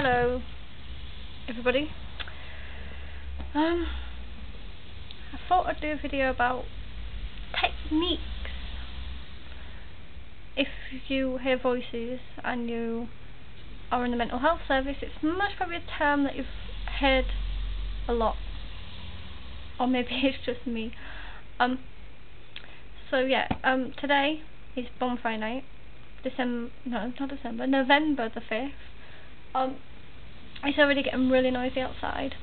Hello, everybody. I thought I'd do a video about techniques. If you hear voices and you are in the mental health service, it's most probably a term that you've heard a lot, or maybe it's just me. Today is bonfire night. November the 5th. It's already getting really noisy outside.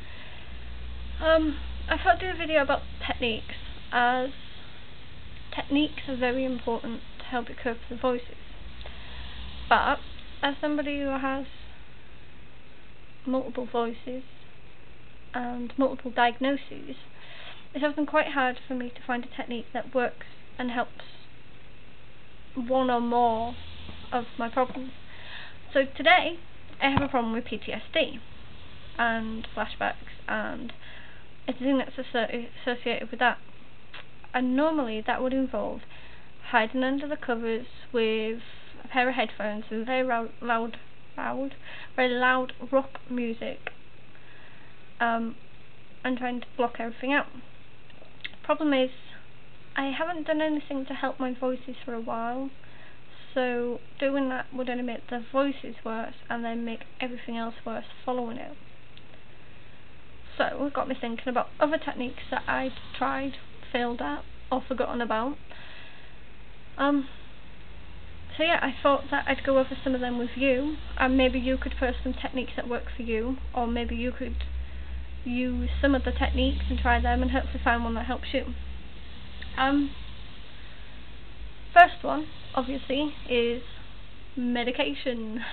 I thought I'd do a video about techniques, as techniques are very important to help you cope with the voices. But as somebody who has multiple voices and multiple diagnoses, it's often quite hard for me to find a technique that works and helps one or more of my problems. So today I have a problem with PTSD and flashbacks and everything that's associated with that. And normally that would involve hiding under the covers with a pair of headphones and very loud rock music, and trying to block everything out. Problem is, I haven't done anything to help my voices for a while, so doing that would only make the voices worse and then make everything else worse following it. So it got me thinking about other techniques that I'd tried, failed at, or forgotten about. I thought that I'd go over some of them with you, and maybe you could post some techniques that work for you, or maybe you could use some of the techniques and try them and hopefully find one that helps you. First one, obviously, is medication.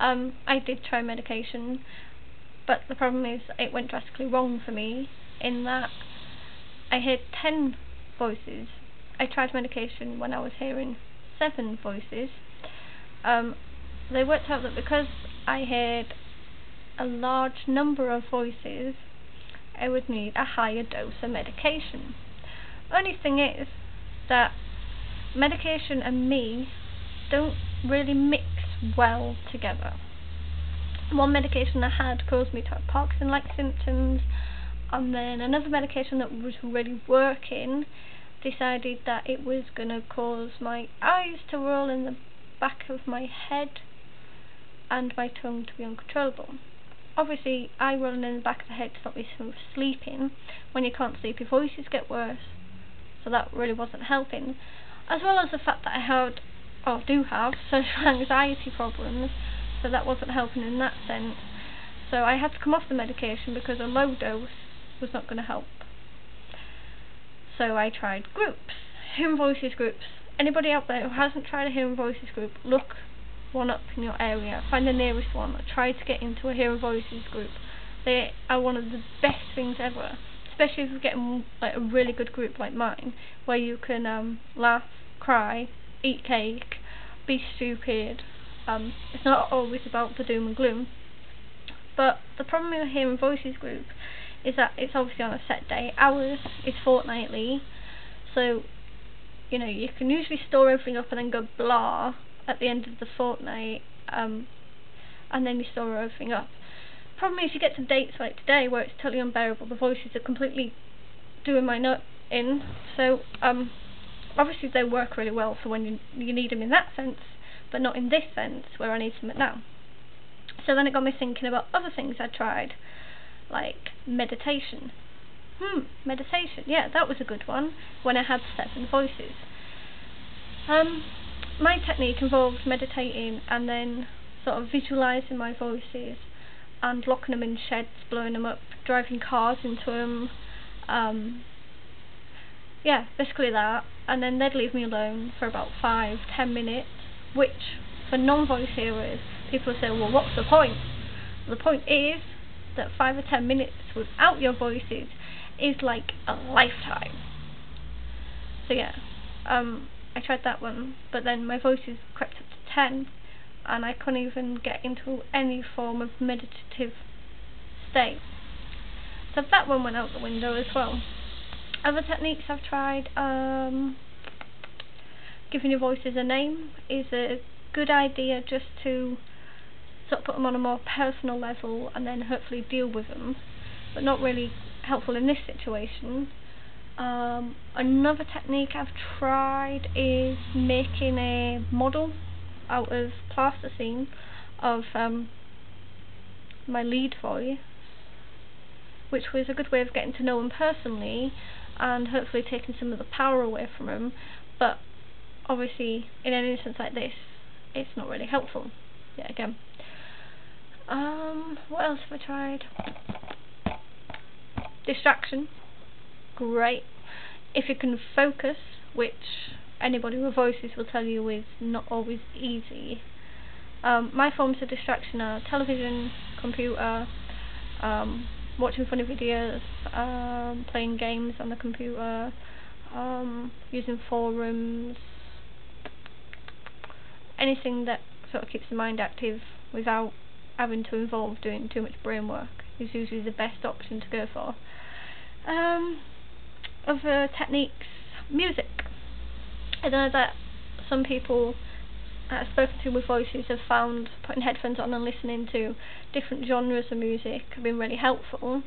I did try medication, but the problem is it went drastically wrong for me in that I heard 10 voices. I tried medication when I was hearing 7 voices. They worked out that because I heard a large number of voices, I would need a higher dose of medication. Only thing is that medication and me don't really mix well together. One medication I had caused me to have Parkinson-like symptoms, and then another medication that was really working decided that it was going to cause my eyes to roll in the back of my head and my tongue to be uncontrollable. Obviously, eye rolling in the back of the head to stop me from sleeping. When you can't sleep, your voices get worse, so that really wasn't helping. As well as the fact that I do have social anxiety problems, so that wasn't helping in that sense. So I had to come off the medication because a low dose was not going to help. So I tried groups, hearing voices groups. Anybody out there who hasn't tried a hearing voices group, look one up in your area, find the nearest one, try to get into a hearing voices group. They are one of the best things ever, especially if you're getting like a really good group like mine, where you can laugh, cry, eat cake, be stupid. It's not always about the doom and gloom. But the problem with the hearing voices group is that it's obviously on a set day. Ours is fortnightly, so you can usually store everything up and then go blah at the end of the fortnight, and then you store everything up. Problem is, you get to dates like today where it's totally unbearable. The voices are completely doing my nut in. So obviously they work really well for when you need them in that sense, but not in this sense where I need them now. So then it got me thinking about other things I tried, like meditation. Meditation, yeah, that was a good one when I had 7 voices. My technique involved meditating and then sort of visualising my voices and locking them in sheds, blowing them up, driving cars into them. Basically that. And then they'd leave me alone for about 5-10 minutes, which for non-voice hearers, people say, well, what's the point? The point is that 5 or 10 minutes without your voices is like a lifetime. So I tried that one, but then my voices crept up to 10 and I couldn't even get into any form of meditative state. So that one went out the window as well. Other techniques I've tried, giving your voices a name is a good idea, just to sort of put them on a more personal level and then hopefully deal with them, but not really helpful in this situation. Another technique I've tried is making a model out of plasticine of my lead voice, which was a good way of getting to know him personally and hopefully taking some of the power away from him. But obviously in an instance like this, it's not really helpful yet again. What else have I tried? Distraction, great. If you can focus, which anybody with voices will tell you is not always easy. My forms of distraction are television, computer, watching funny videos, playing games on the computer, using forums, anything that sort of keeps the mind active without having to involve doing too much brain work is usually the best option to go for. Other techniques, music. I know that some people I've spoken to with voices have found putting headphones on and listening to different genres of music have been really helpful,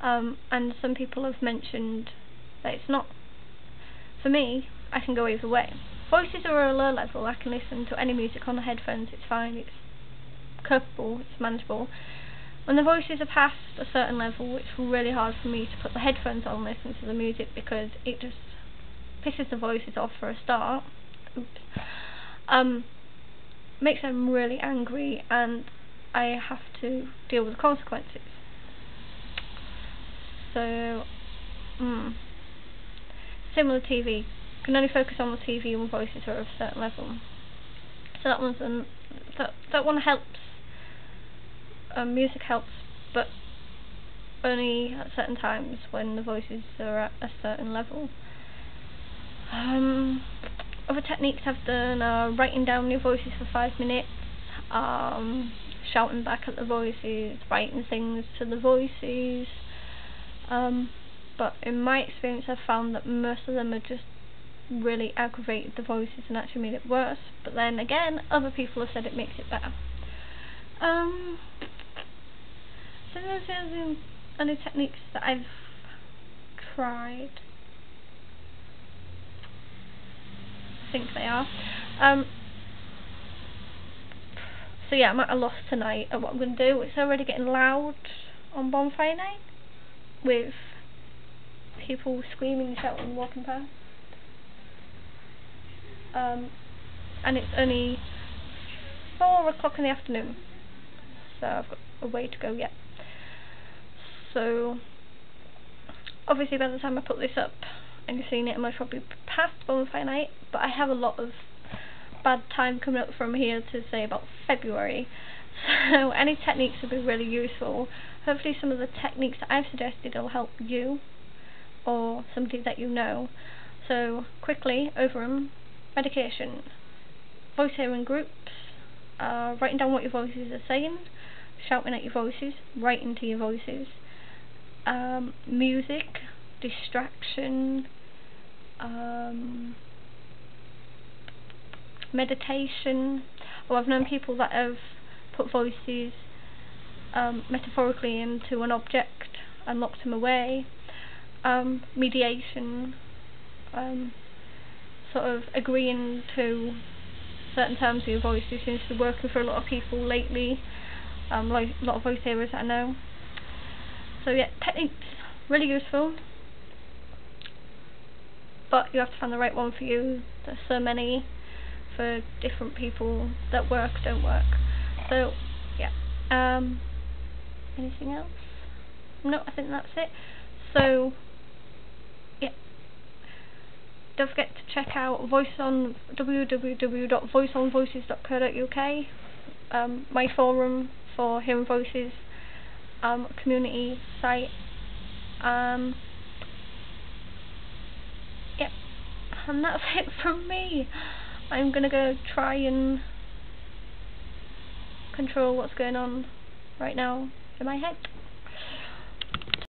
and some people have mentioned that it's not. For me, I can go either way. Voices are at a low level, I can listen to any music on the headphones, it's fine, it's copable, it's manageable. When the voices are past a certain level, it's really hard for me to put the headphones on and listen to the music because it just pisses the voices off for a start. Makes them really angry and I have to deal with the consequences. So, similar TV. Can only focus on the TV when voices are of a certain level. So that one helps. Music helps, but only at certain times when the voices are at a certain level. Other techniques I've done are writing down your voices for 5 minutes, shouting back at the voices, writing things to the voices, but in my experience I've found that most of them are just really aggravated the voices and actually made it worse, but then again other people have said it makes it better. So those are the only techniques that I've tried. I think they are. So yeah, I'm at a loss tonight at what I'm going to do. It's already getting loud on bonfire night with people screaming, shouting, walking past. And it's only 4 o'clock in the afternoon, so I've got a way to go yet. So obviously by the time I put this up and you've seen it, I might probably past bonfire night, but I have a lot of bad time coming up from here to say about February, so any techniques would be really useful. Hopefully some of the techniques that I've suggested will help you or somebody that you know. So quickly over them: medication, voice hearing groups, writing down what your voices are saying, shouting at your voices, writing to your voices, music, distraction, meditation. I've known people that have put voices metaphorically into an object and locked them away. Mediation, sort of agreeing to certain terms of your voices seems to be working for a lot of people lately, like a lot of voice hearers that I know. So yeah, techniques, really useful, but you have to find the right one for you. There's so many for different people that work, don't work. So yeah, anything else? No, I think that's it. So yeah, don't forget to check out www.voiceonvoices.co.uk, my forum for hearing voices, community site. Yep, and that's it from me. I'm gonna go try and control what's going on right now in my head.